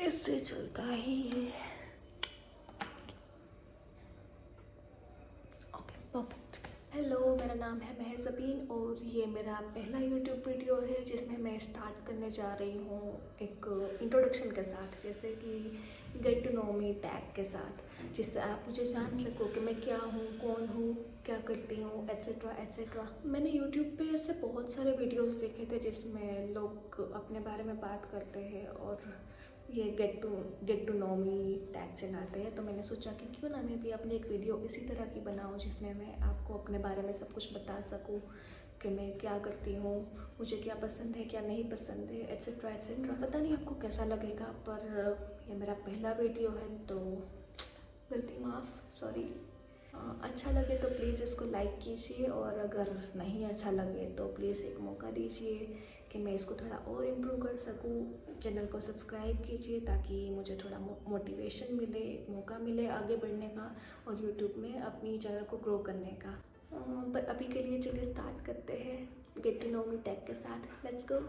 ऐसे चलता ही है। Okay perfect. हेलो, मेरा नाम है महज़बीन और ये मेरा पहला यूट्यूब वीडियो है जिसमें मैं स्टार्ट करने जा रही हूँ एक इंट्रोडक्शन के साथ, जैसे कि get to know me tag के साथ, जिससे आप मुझे जान सको कि मैं क्या हूँ, कौन हूँ, क्या करती हूँ, एट्सेट्रा एट्सेट्रा। मैंने यूट्यूब पे ऐसे बहुत सारे वीडियोस देखे थे जिसमें लोग अपने बारे में बात करते हैं और ये get to know me tag चलाते हैं, तो मैंने सोचा कि क्यों ना मैं भी अपनी एक वीडियो इसी तरह की बनाऊं जिसमें मैं आपको अपने बारे में सब कुछ बता सकूं कि मैं क्या करती हूँ, मुझे क्या पसंद है, क्या नहीं पसंद है, एट्सेट्रा एट्सेट्रा। पता नहीं आपको कैसा लगेगा, पर ये मेरा पहला वीडियो है तो गलती माफ़, सॉरी। अच्छा लगे तो प्लीज़ इसको लाइक कीजिए और अगर नहीं अच्छा लगे तो प्लीज़ एक मौका दीजिए कि मैं इसको थोड़ा और इम्प्रूव कर सकूँ। चैनल को सब्सक्राइब कीजिए ताकि मुझे थोड़ा मोटिवेशन मिले, एक मौका मिले आगे बढ़ने का और यूट्यूब में अपनी चैनल को ग्रो करने का। पर अभी के लिए चलिए स्टार्ट करते हैं get to know me tag के साथ। Let's go.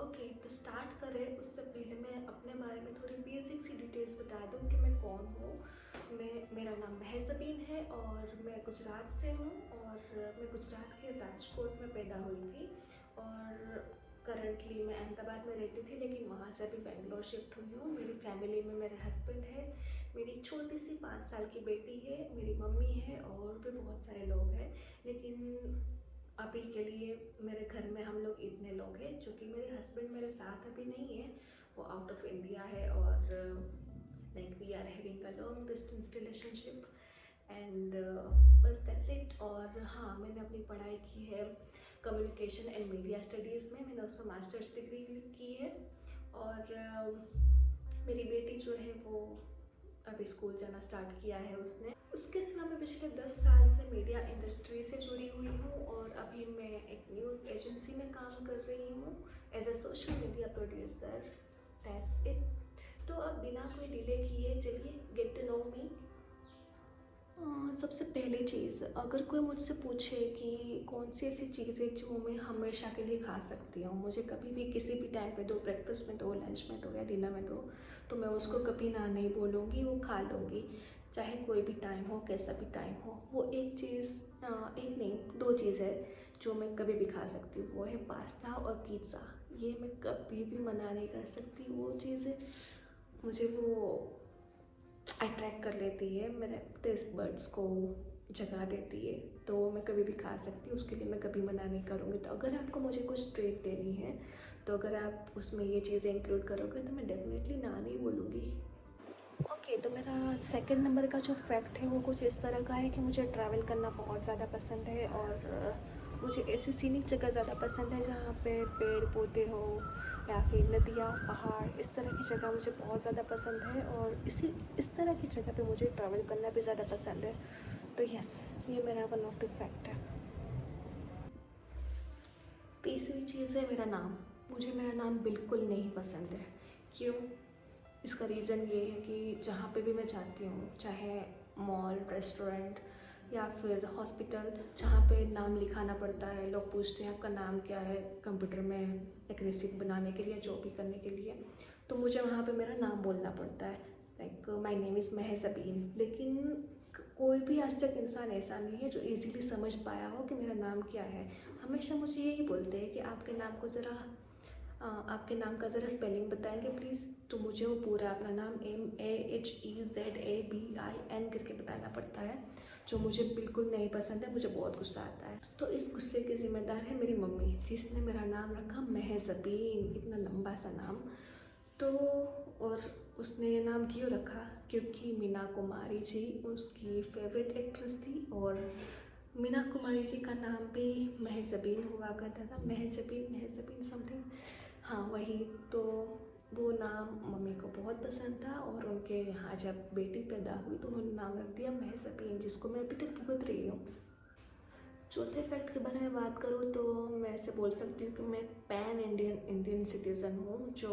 ओके, तो स्टार्ट करें उससे पहले मैं अपने बारे में थोड़ी बेसिक सी डिटेल्स बता दूं कि मैं कौन हूँ। मेरा नाम महज़बीन है और मैं गुजरात से हूँ और मैं गुजरात के राजकोट में पैदा हुई थी और करंटली मैं अहमदाबाद में रहती थी, लेकिन वहाँ से अभी बेंगलोर शिफ्ट हुई हूँ। मेरी फैमिली में मेरे हस्बैंड है, मेरी छोटी सी 5 साल की बेटी है, मेरी मम्मी है और भी बहुत सारे लोग हैं, लेकिन अभी के लिए मेरे घर में हम लोग इतने लोग हैं, जो कि मेरे हस्बैंड मेरे साथ अभी नहीं है, वो आउट ऑफ इंडिया है और like we are having a long distance relationship and बस दैट्स इट। और हाँ, मैंने अपनी पढ़ाई की है कम्युनिकेशन एंड मीडिया स्टडीज़ में, मैंने उसमें मास्टर्स डिग्री की है और मेरी बेटी जो है वो अभी स्कूल जाना स्टार्ट किया है उसने। उसके सिवा मैं पिछले 10 साल से मीडिया इंडस्ट्री से जुड़ी हुई हूँ और अभी मैं एक न्यूज़ एजेंसी में काम कर रही हूँ as a social media producer. That's it. तो अब बिना कोई डिले किए चलिए गेट टू नो मी। सबसे पहली चीज़, अगर कोई मुझसे पूछे कि कौन सी ऐसी चीज़ें जो मैं हमेशा के लिए खा सकती हूँ, मुझे कभी भी किसी भी टाइम पे दो, ब्रेकफास्ट में दो, लंच में दो या डिनर में दो, तो मैं उसको कभी ना नहीं बोलूँगी, वो खा लूँगी, चाहे कोई भी टाइम हो, कैसा भी टाइम हो। वो एक चीज़, एक नहीं 2 चीज़ है जो मैं कभी भी खा सकती हूँ, वो है पास्ता और पिज़्ज़ा। ये मैं कभी भी मना नहीं कर सकती। वो चीज़ें मुझे वो अट्रैक्ट कर लेती है, मेरे टेस्ट बड्स को जगा देती है, तो मैं कभी भी खा सकती हूँ, उसके लिए मैं कभी मना नहीं करूँगी। तो अगर आपको मुझे कुछ ट्रीट देनी है तो अगर आप उसमें ये चीज़ें इंक्लूड करोगे तो मैं डेफिनेटली ना नहीं बोलूँगी। ओके, तो मेरा सेकंड नंबर का जो फैक्ट है वो कुछ इस तरह का है कि मुझे ट्रैवल करना बहुत ज़्यादा पसंद है और मुझे ऐसी सीनिक जगह ज़्यादा पसंद है जहाँ पे पेड़ पौधे हो या फिर नदियाँ, पहाड़, इस तरह की जगह मुझे बहुत ज़्यादा पसंद है और इस तरह की जगह पे मुझे ट्रैवल करना भी ज़्यादा पसंद है। तो यस, ये मेरा वन ऑफ द फैक्ट है। तीसरी चीज़ है मेरा नाम। मुझे मेरा नाम बिल्कुल नहीं पसंद है। क्यों? इसका रीज़न ये है कि जहाँ पे भी मैं जाती हूँ, चाहे मॉल, रेस्टोरेंट या फिर हॉस्पिटल, जहाँ पे नाम लिखाना पड़ता है, लोग पूछते हैं आपका नाम क्या है कंप्यूटर में एक रिसिप्ट बनाने के लिए, जो भी करने के लिए, तो मुझे वहाँ पे मेरा नाम बोलना पड़ता है, लाइक माय नेम इज़ महज़बीन। लेकिन कोई भी आज तक इंसान ऐसा नहीं है जो इजीली समझ पाया हो कि मेरा नाम क्या है। हमेशा मुझे यही बोलते हैं कि आपके नाम का ज़रा स्पेलिंग बताएंगे प्लीज़, तो मुझे वो पूरा अपना नाम MAHEZABIN करके बताना पड़ता है, जो मुझे बिल्कुल नहीं पसंद है, मुझे बहुत गुस्सा आता है। तो इस गुस्से की ज़िम्मेदार है मेरी मम्मी, जिसने मेरा नाम रखा महज़बीन, इतना लंबा सा नाम। तो और उसने ये नाम क्यों रखा? क्योंकि मीना कुमारी जी उसकी फेवरेट एक्ट्रेस थी और मीना कुमारी जी का नाम भी महज़बीन हुआ करता था, महज़बीन समथिंग, हाँ वही। तो वो नाम मम्मी को बहुत पसंद था और उनके यहाँ जब बेटी पैदा हुई तो उन्होंने नाम रख दिया महज़बीन, जिसको मैं अभी तक भुगत रही हूँ। चौथे फैक्ट के बारे में बात करूँ तो मैं ऐसे बोल सकती हूँ कि मैं पैन इंडियन सिटीज़न हूँ, जो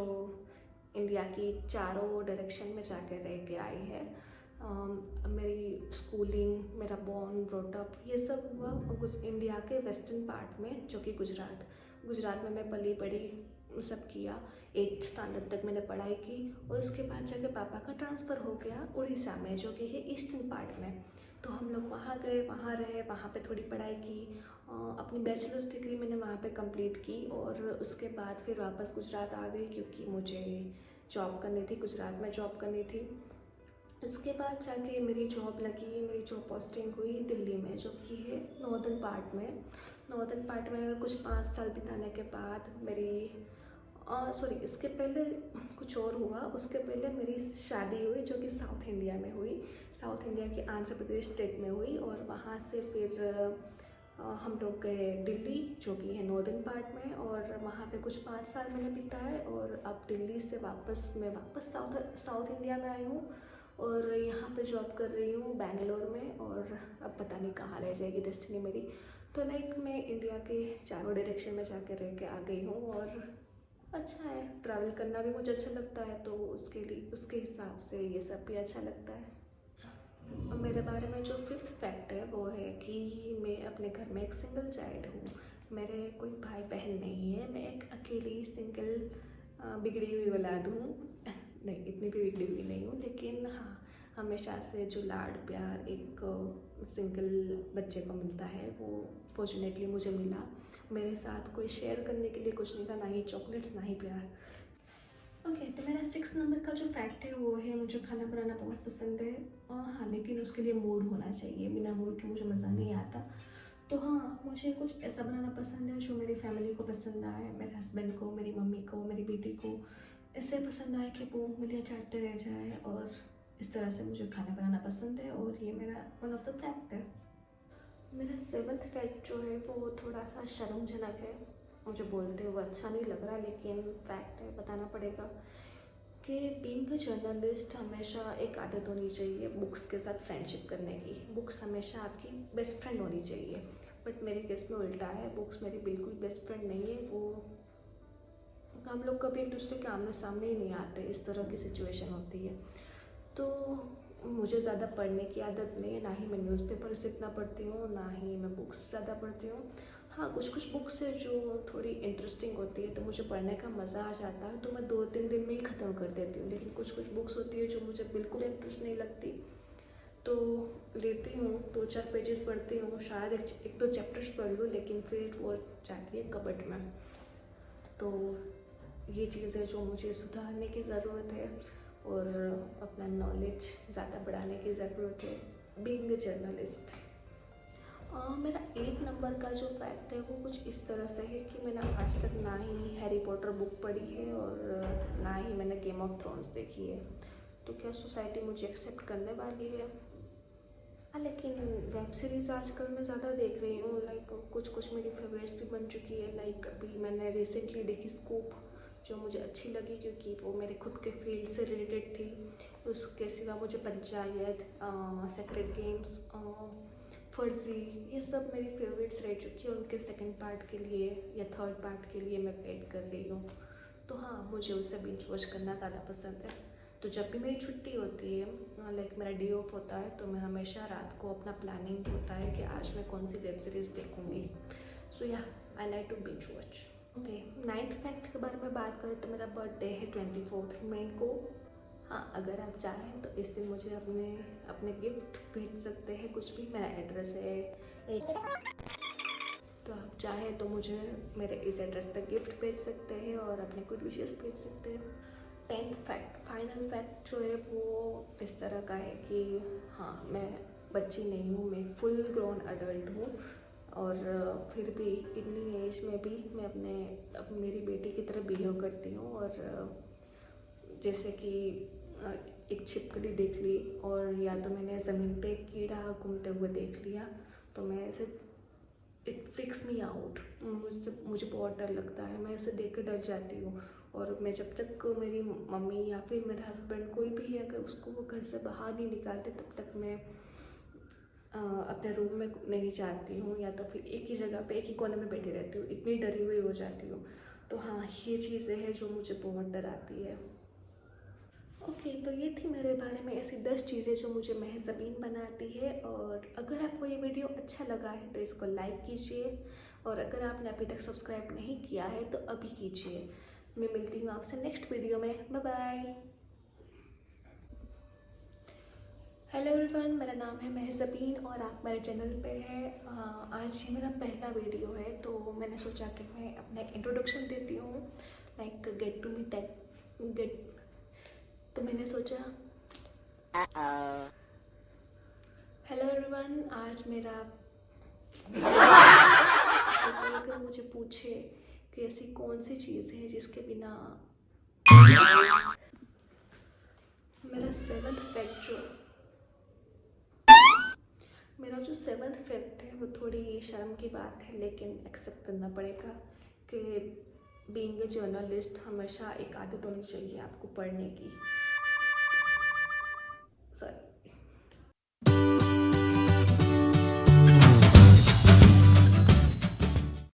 इंडिया की चारों डायरेक्शन में जाकर रह के आई है। मेरी स्कूलिंग, मेरा बॉर्न ब्रॉटअप ये सब हुआ कुछ इंडिया के वेस्टर्न पार्ट में, जो कि गुजरात में मैं पली बड़ी सब किया। 8th स्टैंडर्ड तक मैंने पढ़ाई की और उसके बाद जाके पापा का ट्रांसफ़र हो गया उड़ीसा में, जो कि है ईस्टर्न पार्ट में। तो हम लोग वहाँ गए, वहाँ रहे, वहाँ पे थोड़ी पढ़ाई की। अपनी बैचलर्स डिग्री मैंने वहाँ पे कंप्लीट की और उसके बाद फिर वापस गुजरात आ गई, क्योंकि मुझे जॉब करनी थी, गुजरात में जॉब करनी थी। उसके बाद जाके मेरी जॉब लगी, मेरी जॉब पोस्टिंग हुई दिल्ली में, जो कि है नॉर्दर्न पार्ट में कुछ 5 साल बिताने के बाद मेरी इसके पहले कुछ और हुआ। उसके पहले मेरी शादी हुई, जो कि साउथ इंडिया में हुई, साउथ इंडिया के आंध्र प्रदेश स्टेट में हुई। और वहाँ से फिर हम लोग गए दिल्ली, जो कि है नॉर्दर्न पार्ट में, और वहाँ पे कुछ 5 साल मैंने बिताए। और अब दिल्ली से मैं वापस साउथ इंडिया में आई हूँ और यहाँ पे जॉब कर रही हूँ बैंगलोर में। और अब पता नहीं कहाँ रह जाएगी डेस्टिनी मेरी। तो मैं इंडिया के चारों डायरेक्शन में जाकर रह के आ गई हूँ और अच्छा है। ट्रैवल करना भी मुझे अच्छा लगता है, तो उसके हिसाब से ये सब भी अच्छा लगता है। मेरे बारे में जो 5th फैक्ट है वो है कि मैं अपने घर में एक सिंगल चाइल्ड हूँ। मेरे कोई भाई बहन नहीं है, मैं एक अकेली सिंगल बिगड़ी हुई औलाद हूँ। नहीं, इतनी भी बिगड़ी हुई नहीं हूँ, लेकिन हाँ, हमेशा से जो लाड प्यार एक सिंगल बच्चे को मिलता है वो फॉर्चुनेटली मुझे मिला। मेरे साथ कोई शेयर करने के लिए कुछ नहीं था, ना ही चॉकलेट्स ना ही प्यार। ओके, तो मेरा 6 नंबर का जो फैक्ट है वो है मुझे खाना बनाना बहुत पसंद है। हाँ, लेकिन उसके लिए मूड होना चाहिए, बिना मूड के मुझे मज़ा नहीं आता। तो हाँ, मुझे कुछ ऐसा बनाना पसंद है जो मेरी फैमिली को पसंद आए, मेरे हस्बैंड को, मेरी मम्मी को, मेरी बेटी को ऐसे पसंद आए कि वो उंगलियां चाटते रह जाए। और इस तरह से मुझे खाना बनाना पसंद है और ये मेरा वन ऑफ द फैक्ट है। मेरा 7th फैक्ट जो है वो थोड़ा सा शर्मजनक है, मुझे बोलते हुए अच्छा नहीं लग रहा, लेकिन फैक्ट है, बताना पड़ेगा कि बीइंग अ जर्नलिस्ट हमेशा एक आदत होनी चाहिए बुक्स के साथ फ्रेंडशिप करने की। बुक्स हमेशा आपकी बेस्ट फ्रेंड होनी चाहिए, बट मेरे केस में उल्टा है। बुक्स मेरी बिल्कुल बेस्ट फ्रेंड नहीं है। वो हम लोग कभी एक दूसरे के आमने सामने ही नहीं आते, इस तरह की सिचुएशन होती है। तो मुझे ज़्यादा पढ़ने की आदत नहीं है, ना ही मैं न्यूज़पेपर्स इतना पढ़ती हूँ, ना ही मैं बुक्स ज़्यादा पढ़ती हूँ। हाँ, कुछ बुक्स है जो थोड़ी इंटरेस्टिंग होती है तो मुझे पढ़ने का मज़ा आ जाता है, तो मैं 2-3 दिन में ही ख़त्म कर देती हूँ। लेकिन कुछ बुक्स होती है जो मुझे बिल्कुल इंटरेस्ट नहीं लगती, तो लेती हूँ, 2-4 पेजेस पढ़ती हूँ, शायद एक दो चैप्टर्स पढ़ लूँ, लेकिन फिर वो जाती है कबर्ड में। तो ये चीज़ है जो मुझे सुधारने की ज़रूरत है और अपना नॉलेज ज़्यादा बढ़ाने की ज़रूरत है बीइंग अ जर्नलिस्ट। मेरा 8 नंबर का जो फैक्ट है वो कुछ इस तरह से है कि मैंने आज तक ना ही हैरी पॉटर बुक पढ़ी है और ना ही मैंने गेम ऑफ थ्रोन्स देखी है। तो क्या सोसाइटी मुझे एक्सेप्ट करने वाली है? हाँ, लेकिन वेब सीरीज़ आजकल मैं ज़्यादा देख रही हूँ। लाइक कुछ मेरी फेवरेट्स भी बन चुकी है। लाइक अभी मैंने रिसेंटली देखी स्कूप, जो मुझे अच्छी लगी क्योंकि वो मेरे खुद के फील्ड से रिलेटेड थी। उसके सिवा मुझे पंचायत, सेक्रेट गेम्स, फर्जी, ये सब मेरी फेवरेट्स रह चुकी है। उनके सेकंड पार्ट के लिए या थर्ड पार्ट के लिए मैं वेट कर रही हूँ। तो हाँ, मुझे उससे बिंज वॉच करना ज़्यादा पसंद है। तो जब भी मेरी छुट्टी होती है, लाइक मेरा डे ऑफ होता है, तो मैं हमेशा रात को अपना प्लानिंग होता है कि आज मैं कौन सी वेब सीरीज़ देखूँगी। So yeah, I like to binge watch. Okay, 9th fact के बारे में बात करें तो मेरा बर्थडे है 24 मई को। हाँ, अगर आप चाहें तो इस दिन मुझे अपने गिफ्ट भेज सकते हैं, कुछ भी। मेरा एड्रेस है, तो आप चाहें तो मुझे मेरे इस एड्रेस पर गिफ्ट भेज सकते हैं और अपने गुड विशेस भेज सकते हैं। 10th फैक्ट, फाइनल फैक्ट जो है वो इस तरह का है कि हाँ, मैं बच्ची नहीं हूँ, मैं फुल ग्रोन अडल्ट हूँ। और फिर भी इतनी एज में भी मैं मेरी बेटी की तरह बिहेव करती हूँ। और जैसे कि एक छिपकली देख ली और या तो मैंने ज़मीन पे कीड़ा घूमते हुए देख लिया, तो मैं ऐसे इट फ्रिक्स मी आउट, मुझे बहुत डर लगता है, मैं इसे देख कर डर जाती हूँ। और मैं जब तक मेरी मम्मी या फिर मेरा हस्बैंड कोई भी है, अगर उसको वो घर से बाहर नहीं निकालते, तब तक मैं अपने रूम में नहीं जाती हूँ, या तो फिर एक ही जगह पे एक ही कोने में बैठी रहती हूँ, इतनी डरी हुई हो जाती हूँ। तो हाँ, ये चीज़ें हैं जो मुझे बहुत डराती है। ओके, तो ये थी मेरे बारे में ऐसी 10 चीज़ें जो मुझे महज़बीन बनाती है। और अगर आपको ये वीडियो अच्छा लगा है तो इसको लाइक कीजिए, और अगर आपने अभी तक सब्सक्राइब नहीं किया है तो अभी कीजिए। मैं मिलती हूँ आपसे नेक्स्ट वीडियो में। Bye bye. हेलो एवरीवन, मेरा नाम है महज़बीन और आप मेरे चैनल पे हैं। आज ये मेरा पहला वीडियो है, तो मैंने सोचा कि मैं अपना एक इंट्रोडक्शन देती हूँ, like get to me tag get. तो मैंने सोचा हेलो एवरीवन, आज मेरा अगर मुझे पूछे कि ऐसी कौन सी चीज़ है जिसके बिना मेरा सेवन्थ फैक्ट है, वो थोड़ी शर्म की बात है, लेकिन एक्सेप्ट करना पड़ेगा कि बीइंग ए जर्नलिस्ट हमेशा एक आदत होनी चाहिए आपको पढ़ने की।